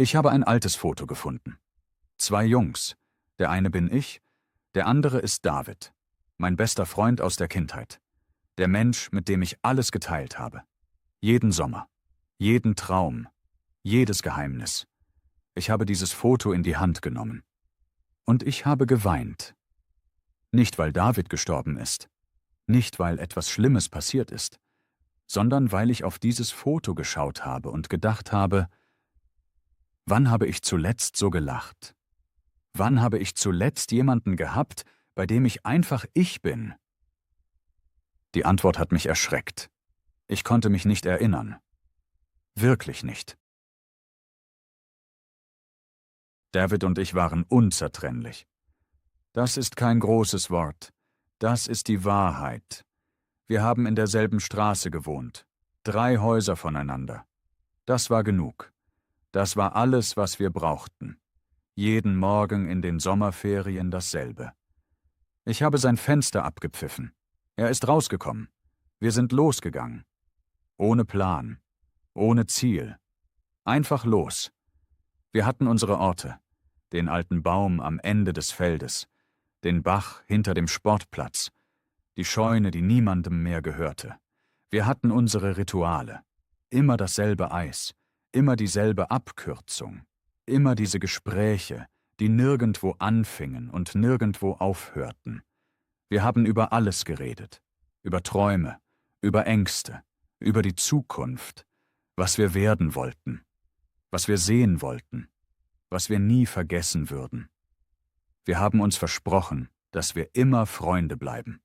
Ich habe ein altes Foto gefunden. 2 Jungs. Der eine bin ich, der andere ist David, mein bester Freund aus der Kindheit. Der Mensch, mit dem ich alles geteilt habe. Jeden Sommer, jeden Traum, jedes Geheimnis. Ich habe dieses Foto in die Hand genommen. Und ich habe geweint. Nicht, weil David gestorben ist, nicht, weil etwas Schlimmes passiert ist, sondern weil ich auf dieses Foto geschaut habe und gedacht habe, wann habe ich zuletzt so gelacht? Wann habe ich zuletzt jemanden gehabt, bei dem ich einfach ich bin? Die Antwort hat mich erschreckt. Ich konnte mich nicht erinnern. Wirklich nicht. David und ich waren unzertrennlich. Das ist kein großes Wort. Das ist die Wahrheit. Wir haben in derselben Straße gewohnt. 3 Häuser voneinander. Das war genug. Das war alles, was wir brauchten. Jeden Morgen in den Sommerferien dasselbe. Ich habe sein Fenster abgepfiffen. Er ist rausgekommen. Wir sind losgegangen. Ohne Plan. Ohne Ziel. Einfach los. Wir hatten unsere Orte. Den alten Baum am Ende des Feldes. Den Bach hinter dem Sportplatz. Die Scheune, die niemandem mehr gehörte. Wir hatten unsere Rituale. Immer dasselbe Eis. Immer dieselbe Abkürzung. Immer diese Gespräche, die nirgendwo anfingen und nirgendwo aufhörten. Wir haben über alles geredet. Über Träume, über Ängste, über die Zukunft, was wir werden wollten, was wir sehen wollten, was wir nie vergessen würden. Wir haben uns versprochen, dass wir immer Freunde bleiben.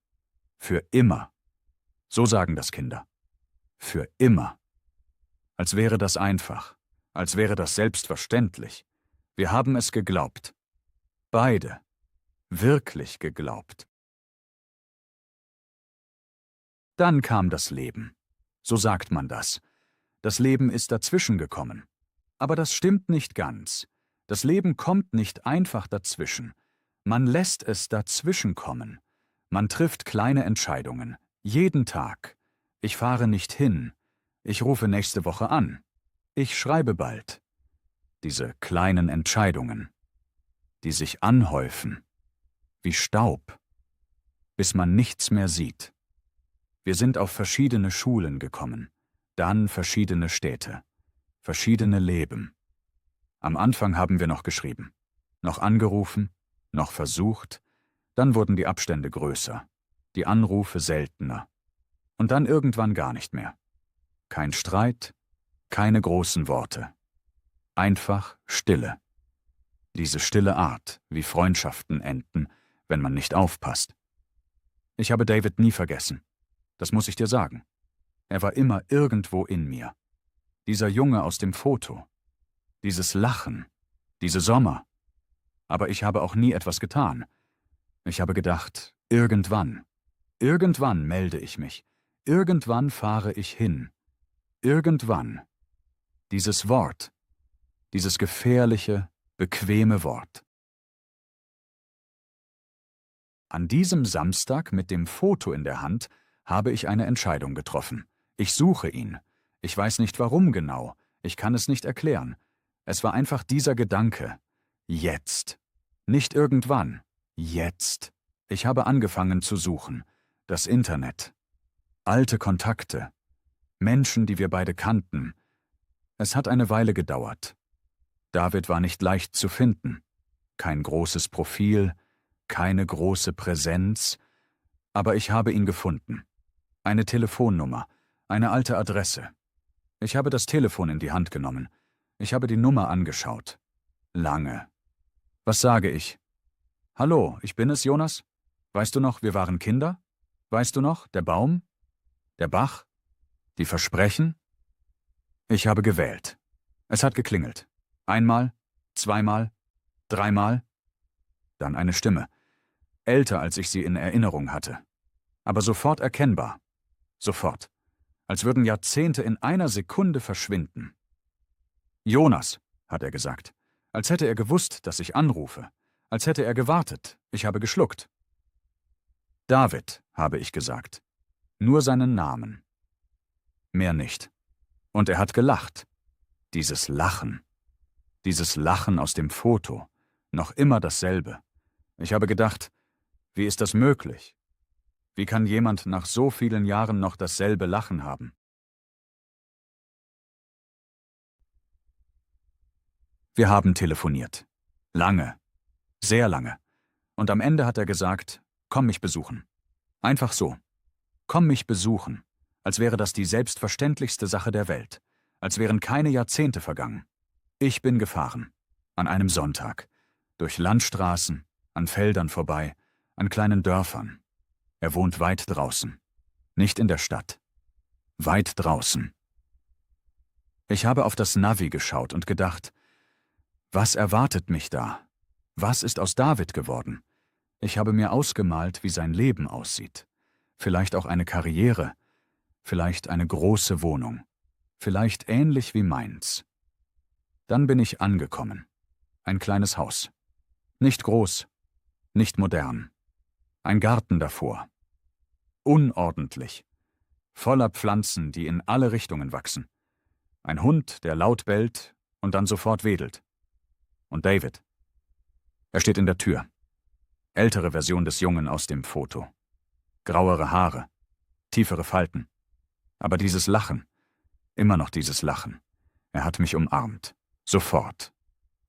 Für immer. So sagen das Kinder. Für immer. Als wäre das einfach, als wäre das selbstverständlich. Wir haben es geglaubt. Beide. Wirklich geglaubt. Dann kam das Leben. So sagt man das. Das Leben ist dazwischen gekommen. Aber das stimmt nicht ganz. Das Leben kommt nicht einfach dazwischen. Man lässt es dazwischen kommen. Man trifft kleine Entscheidungen. Jeden Tag. Ich fahre nicht hin. Ich rufe nächste Woche an. Ich schreibe bald. Diese kleinen Entscheidungen, die sich anhäufen, wie Staub, bis man nichts mehr sieht. Wir sind auf verschiedene Schulen gekommen, dann verschiedene Städte, verschiedene Leben. Am Anfang haben wir noch geschrieben, noch angerufen, noch versucht, dann wurden die Abstände größer, die Anrufe seltener. Und dann irgendwann gar nicht mehr. Kein Streit, keine großen Worte. Einfach Stille. Diese stille Art, wie Freundschaften enden, wenn man nicht aufpasst. Ich habe David nie vergessen. Das muss ich dir sagen. Er war immer irgendwo in mir. Dieser Junge aus dem Foto. Dieses Lachen. Diese Sommer. Aber ich habe auch nie etwas getan. Ich habe gedacht, irgendwann melde ich mich. Irgendwann fahre ich hin. Irgendwann. Dieses Wort. Dieses gefährliche, bequeme Wort. An diesem Samstag mit dem Foto in der Hand habe ich eine Entscheidung getroffen. Ich suche ihn. Ich weiß nicht warum genau. Ich kann es nicht erklären. Es war einfach dieser Gedanke. Jetzt. Nicht irgendwann. Jetzt. Ich habe angefangen zu suchen. Das Internet. Alte Kontakte. Menschen, die wir beide kannten. Es hat eine Weile gedauert. David war nicht leicht zu finden. Kein großes Profil, keine große Präsenz. Aber ich habe ihn gefunden. Eine Telefonnummer, eine alte Adresse. Ich habe das Telefon in die Hand genommen. Ich habe die Nummer angeschaut. Lange. Was sage ich? Hallo, ich bin es, Jonas? Weißt du noch, wir waren Kinder? Weißt du noch, der Baum? Der Bach? Die Versprechen? Ich habe gewählt. Es hat geklingelt. Einmal, zweimal, dreimal. Dann eine Stimme. Älter, als ich sie in Erinnerung hatte. Aber sofort erkennbar. Sofort. Als würden Jahrzehnte in einer Sekunde verschwinden. Jonas, hat er gesagt. Als hätte er gewusst, dass ich anrufe. Als hätte er gewartet. Ich habe geschluckt. David, habe ich gesagt. Nur seinen Namen. Mehr nicht. Und er hat gelacht. Dieses Lachen. Dieses Lachen aus dem Foto, noch immer dasselbe. Ich habe gedacht, wie ist das möglich? Wie kann jemand nach so vielen Jahren noch dasselbe Lachen haben? Wir haben telefoniert. Lange, sehr lange. Und am Ende hat er gesagt, komm mich besuchen. Einfach so. Komm mich besuchen. Als wäre das die selbstverständlichste Sache der Welt. Als wären keine Jahrzehnte vergangen. Ich bin gefahren. An einem Sonntag. Durch Landstraßen, an Feldern vorbei, an kleinen Dörfern. Er wohnt weit draußen. Nicht in der Stadt. Weit draußen. Ich habe auf das Navi geschaut und gedacht, was erwartet mich da? Was ist aus David geworden? Ich habe mir ausgemalt, wie sein Leben aussieht. Vielleicht auch eine Karriere, vielleicht eine große Wohnung, vielleicht ähnlich wie meins. Dann bin ich angekommen. Ein kleines Haus. Nicht groß, nicht modern. Ein Garten davor. Unordentlich. Voller Pflanzen, die in alle Richtungen wachsen. Ein Hund, der laut bellt und dann sofort wedelt. Und David. Er steht in der Tür. Ältere Version des Jungen aus dem Foto. Grauere Haare, tiefere Falten. Aber dieses Lachen, immer noch dieses Lachen. Er hat mich umarmt. Sofort.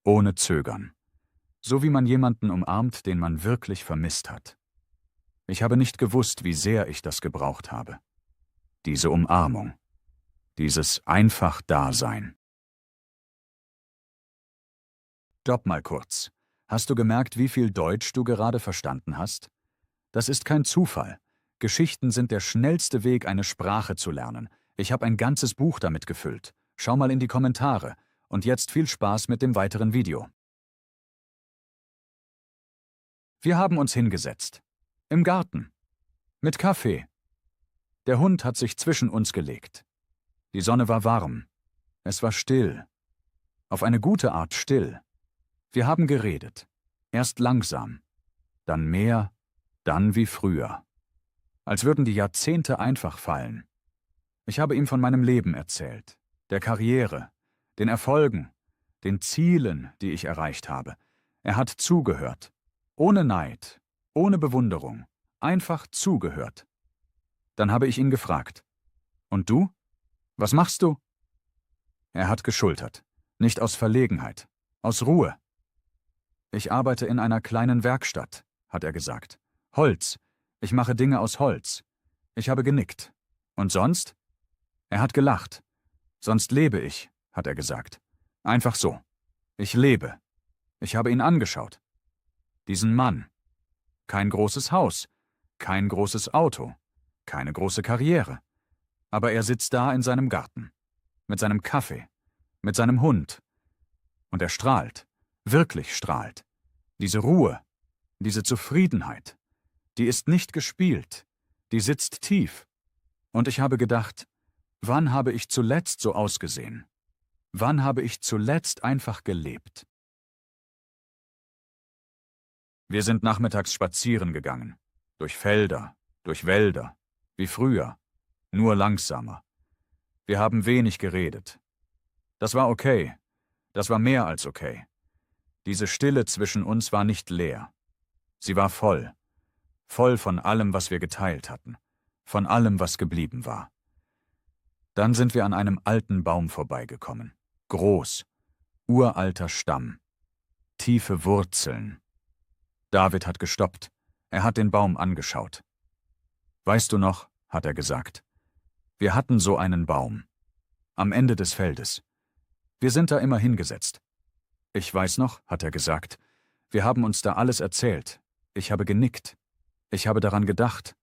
Ohne Zögern. So wie man jemanden umarmt, den man wirklich vermisst hat. Ich habe nicht gewusst, wie sehr ich das gebraucht habe. Diese Umarmung. Dieses einfach Dasein. Stopp mal kurz. Hast du gemerkt, wie viel Deutsch du gerade verstanden hast? Das ist kein Zufall. Geschichten sind der schnellste Weg, eine Sprache zu lernen. Ich habe ein ganzes Buch damit gefüllt. Schau mal in die Kommentare. Und jetzt viel Spaß mit dem weiteren Video. Wir haben uns hingesetzt. Im Garten. Mit Kaffee. Der Hund hat sich zwischen uns gelegt. Die Sonne war warm. Es war still. Auf eine gute Art still. Wir haben geredet. Erst langsam. Dann mehr. Dann wie früher. Als würden die Jahrzehnte einfach fallen. Ich habe ihm von meinem Leben erzählt. Der Karriere. Den Erfolgen. Den Zielen, die ich erreicht habe. Er hat zugehört. Ohne Neid. Ohne Bewunderung. Einfach zugehört. Dann habe ich ihn gefragt. Und du? Was machst du? Er hat geschultert. Nicht aus Verlegenheit. Aus Ruhe. Ich arbeite in einer kleinen Werkstatt, hat er gesagt. Holz. Ich mache Dinge aus Holz. Ich habe genickt. Und sonst? Er hat gelacht. Sonst lebe ich, hat er gesagt. Einfach so. Ich lebe. Ich habe ihn angeschaut. Diesen Mann. Kein großes Haus. Kein großes Auto. Keine große Karriere. Aber er sitzt da in seinem Garten. Mit seinem Kaffee. Mit seinem Hund. Und er strahlt. Wirklich strahlt. Diese Ruhe. Diese Zufriedenheit. Die ist nicht gespielt. Die sitzt tief. Und ich habe gedacht, wann habe ich zuletzt so ausgesehen? Wann habe ich zuletzt einfach gelebt? Wir sind nachmittags spazieren gegangen. Durch Felder, durch Wälder. Wie früher. Nur langsamer. Wir haben wenig geredet. Das war okay. Das war mehr als okay. Diese Stille zwischen uns war nicht leer. Sie war voll. Voll von allem, was wir geteilt hatten. Von allem, was geblieben war. Dann sind wir an einem alten Baum vorbeigekommen. Groß. Uralter Stamm. Tiefe Wurzeln. David hat gestoppt. Er hat den Baum angeschaut. Weißt du noch, hat er gesagt. Wir hatten so einen Baum. Am Ende des Feldes. Wir sind da immer hingesetzt. Ich weiß noch, hat er gesagt. Wir haben uns da alles erzählt. Ich habe genickt. Ich habe daran gedacht.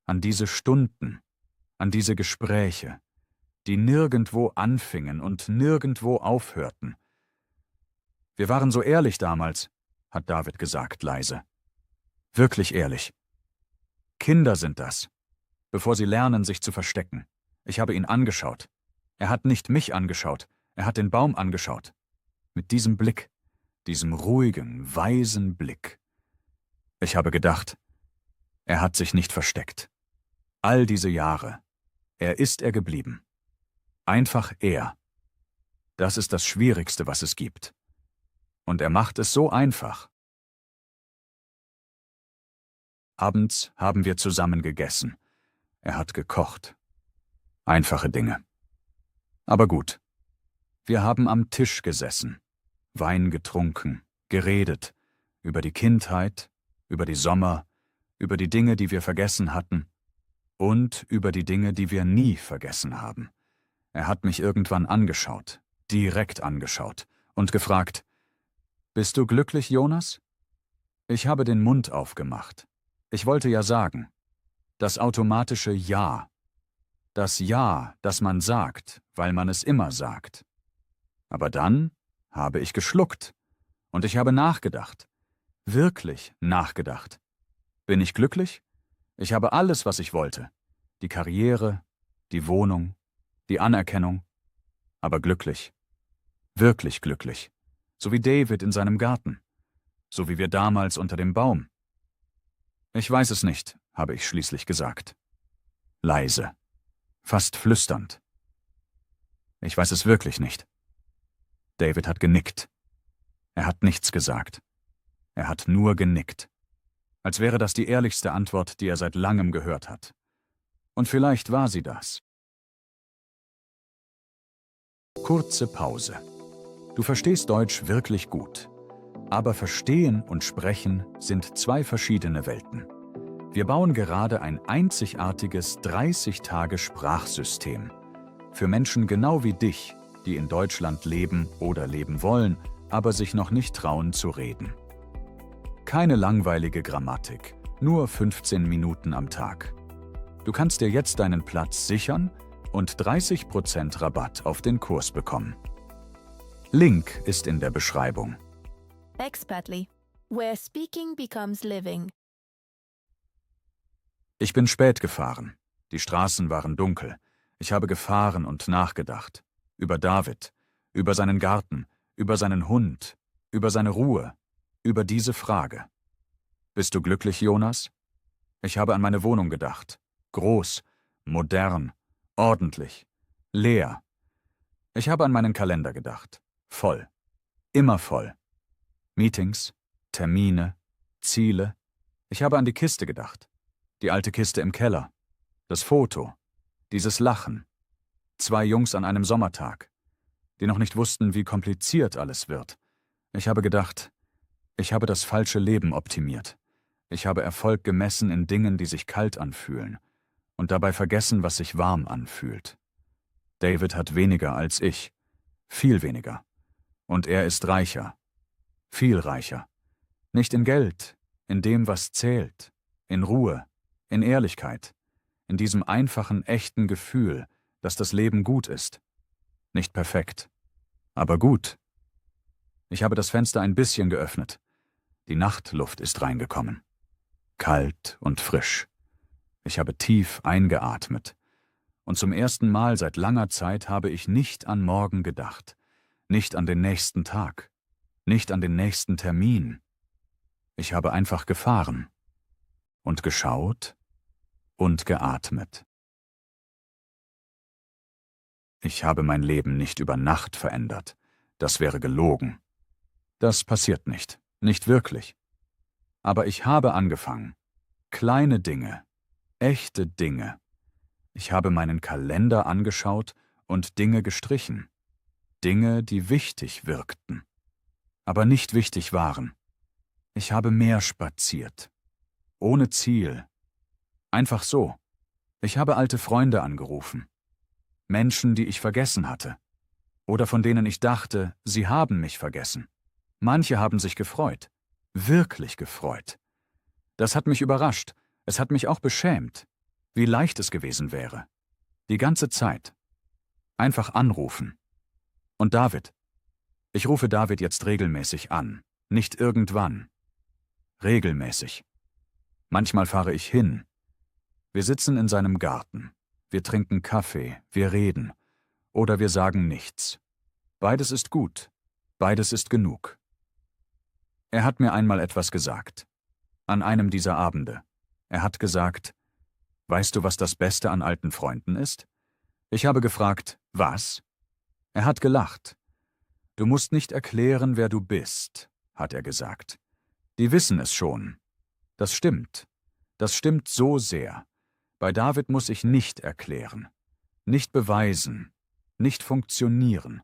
An diese Stunden. An diese Gespräche. Die nirgendwo anfingen und nirgendwo aufhörten. Wir waren so ehrlich damals, hat David gesagt, leise. Wirklich ehrlich. Kinder sind das. Bevor sie lernen, sich zu verstecken. Ich habe ihn angeschaut. Er hat nicht mich angeschaut. Er hat den Baum angeschaut. Mit diesem Blick. Diesem ruhigen, weisen Blick. Ich habe gedacht, er hat sich nicht versteckt. All diese Jahre. Er geblieben. Einfach er. Das ist das Schwierigste, was es gibt. Und er macht es so einfach. Abends haben wir zusammen gegessen. Er hat gekocht. Einfache Dinge. Aber gut. Wir haben am Tisch gesessen, Wein getrunken, geredet, über die Kindheit, über die Sommer, über die Dinge, die wir vergessen hatten und über die Dinge, die wir nie vergessen haben. Er hat mich irgendwann angeschaut, direkt angeschaut und gefragt: »Bist du glücklich, Jonas?« Ich habe den Mund aufgemacht. Ich wollte ja sagen, das automatische Ja. Das Ja, das man sagt, weil man es immer sagt. Aber dann habe ich geschluckt und ich habe nachgedacht. Wirklich nachgedacht. Bin ich glücklich? Ich habe alles, was ich wollte. Die Karriere, die Wohnung, die Anerkennung. Aber glücklich. Wirklich glücklich. So wie David in seinem Garten. So wie wir damals unter dem Baum. Ich weiß es nicht, habe ich schließlich gesagt. Leise. Fast flüsternd. Ich weiß es wirklich nicht. David hat genickt. Er hat nichts gesagt. Er hat nur genickt. Als wäre das die ehrlichste Antwort, die er seit langem gehört hat. Und vielleicht war sie das. Kurze Pause. Du verstehst Deutsch wirklich gut. Aber Verstehen und Sprechen sind zwei verschiedene Welten. Wir bauen gerade ein einzigartiges 30-Tage-Sprachsystem. Für Menschen genau wie dich, die in Deutschland leben oder leben wollen, aber sich noch nicht trauen zu reden. Keine langweilige Grammatik, nur 15 Minuten am Tag. Du kannst dir jetzt deinen Platz sichern und 30% Rabatt auf den Kurs bekommen. Link ist in der Beschreibung. Expertly, where speaking becomes living. Ich bin spät gefahren. Die Straßen waren dunkel. Ich habe gefahren und nachgedacht. Über David, über seinen Garten, über seinen Hund, über seine Ruhe, über diese Frage. Bist du glücklich, Jonas? Ich habe an meine Wohnung gedacht. Groß, modern, ordentlich, leer. Ich habe an meinen Kalender gedacht. Voll. Immer voll. Meetings, Termine, Ziele. Ich habe an die Kiste gedacht. Die alte Kiste im Keller. Das Foto. Dieses Lachen. 2 Jungs an einem Sommertag, die noch nicht wussten, wie kompliziert alles wird. Ich habe gedacht, ich habe das falsche Leben optimiert. Ich habe Erfolg gemessen in Dingen, die sich kalt anfühlen und dabei vergessen, was sich warm anfühlt. David hat weniger als ich. Viel weniger. Und er ist reicher. Viel reicher. Nicht in Geld, in dem, was zählt, in Ruhe, in Ehrlichkeit, in diesem einfachen, echten Gefühl, dass das Leben gut ist. Nicht perfekt, aber gut. Ich habe das Fenster ein bisschen geöffnet. Die Nachtluft ist reingekommen. Kalt und frisch. Ich habe tief eingeatmet. Und zum ersten Mal seit langer Zeit habe ich nicht an morgen gedacht, nicht an den nächsten Tag, nicht an den nächsten Termin. Ich habe einfach gefahren und geschaut und geatmet. Ich habe mein Leben nicht über Nacht verändert. Das wäre gelogen. Das passiert nicht, nicht wirklich. Aber ich habe angefangen. Kleine Dinge, echte Dinge. Ich habe meinen Kalender angeschaut und Dinge gestrichen. Dinge, die wichtig wirkten, aber nicht wichtig waren. Ich habe mehr spaziert. Ohne Ziel. Einfach so. Ich habe alte Freunde angerufen. Menschen, die ich vergessen hatte. Oder von denen ich dachte, sie haben mich vergessen. Manche haben sich gefreut. Wirklich gefreut. Das hat mich überrascht. Es hat mich auch beschämt. Wie leicht es gewesen wäre. Die ganze Zeit. Einfach anrufen. Und David. Ich rufe David jetzt regelmäßig an. Nicht irgendwann. Regelmäßig. Manchmal fahre ich hin. Wir sitzen in seinem Garten. Wir trinken Kaffee, wir reden. Oder wir sagen nichts. Beides ist gut. Beides ist genug. Er hat mir einmal etwas gesagt. An einem dieser Abende. Er hat gesagt: Weißt du, was das Beste an alten Freunden ist? Ich habe gefragt, was? Er hat gelacht. Du musst nicht erklären, wer du bist, hat er gesagt. Die wissen es schon. Das stimmt. Das stimmt so sehr. Bei David muss ich nicht erklären, nicht beweisen, nicht funktionieren.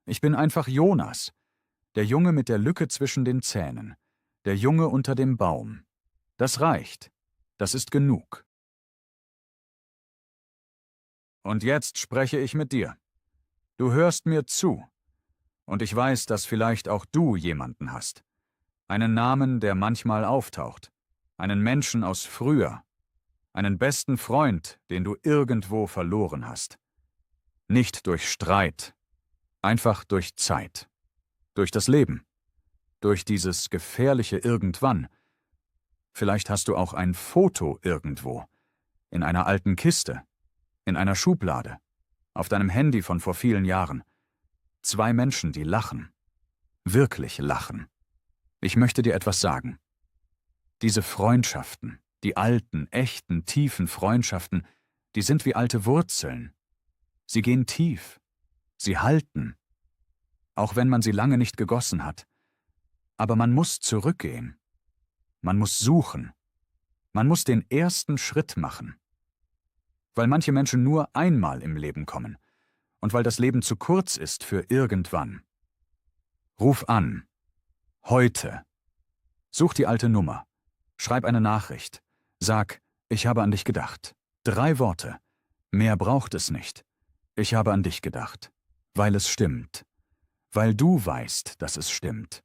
Ich bin einfach Jonas, der Junge mit der Lücke zwischen den Zähnen, der Junge unter dem Baum. Das reicht. Das ist genug. Und jetzt spreche ich mit dir. Du hörst mir zu. Und ich weiß, dass vielleicht auch du jemanden hast. Einen Namen, der manchmal auftaucht. Einen Menschen aus früher. Einen besten Freund, den du irgendwo verloren hast. Nicht durch Streit, einfach durch Zeit. Durch das Leben. Durch dieses gefährliche Irgendwann. Vielleicht hast du auch ein Foto irgendwo. In einer alten Kiste. In einer Schublade. Auf deinem Handy von vor vielen Jahren. 2 Menschen, die lachen. Wirklich lachen. Ich möchte dir etwas sagen. Diese Freundschaften, die alten, echten, tiefen Freundschaften, die sind wie alte Wurzeln. Sie gehen tief. Sie halten. Auch wenn man sie lange nicht gegossen hat. Aber man muss zurückgehen. Man muss suchen. Man muss den ersten Schritt machen. Weil manche Menschen nur einmal im Leben kommen. Und weil das Leben zu kurz ist für irgendwann. Ruf an. Heute. Such die alte Nummer. Schreib eine Nachricht. Sag, ich habe an dich gedacht. 3 Worte. Mehr braucht es nicht. Ich habe an dich gedacht. Weil es stimmt. Weil du weißt, dass es stimmt.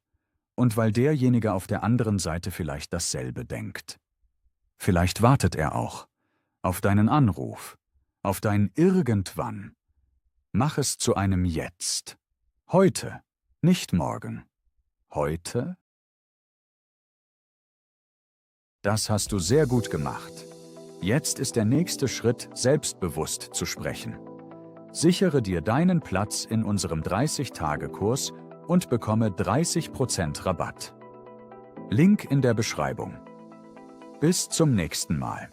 Und weil derjenige auf der anderen Seite vielleicht dasselbe denkt. Vielleicht wartet er auch. Auf deinen Anruf. Auf dein Irgendwann. Mach es zu einem Jetzt. Heute, nicht morgen. Heute? Das hast du sehr gut gemacht. Jetzt ist der nächste Schritt, selbstbewusst zu sprechen. Sichere dir deinen Platz in unserem 30-Tage-Kurs und bekomme 30% Rabatt. Link in der Beschreibung. Bis zum nächsten Mal.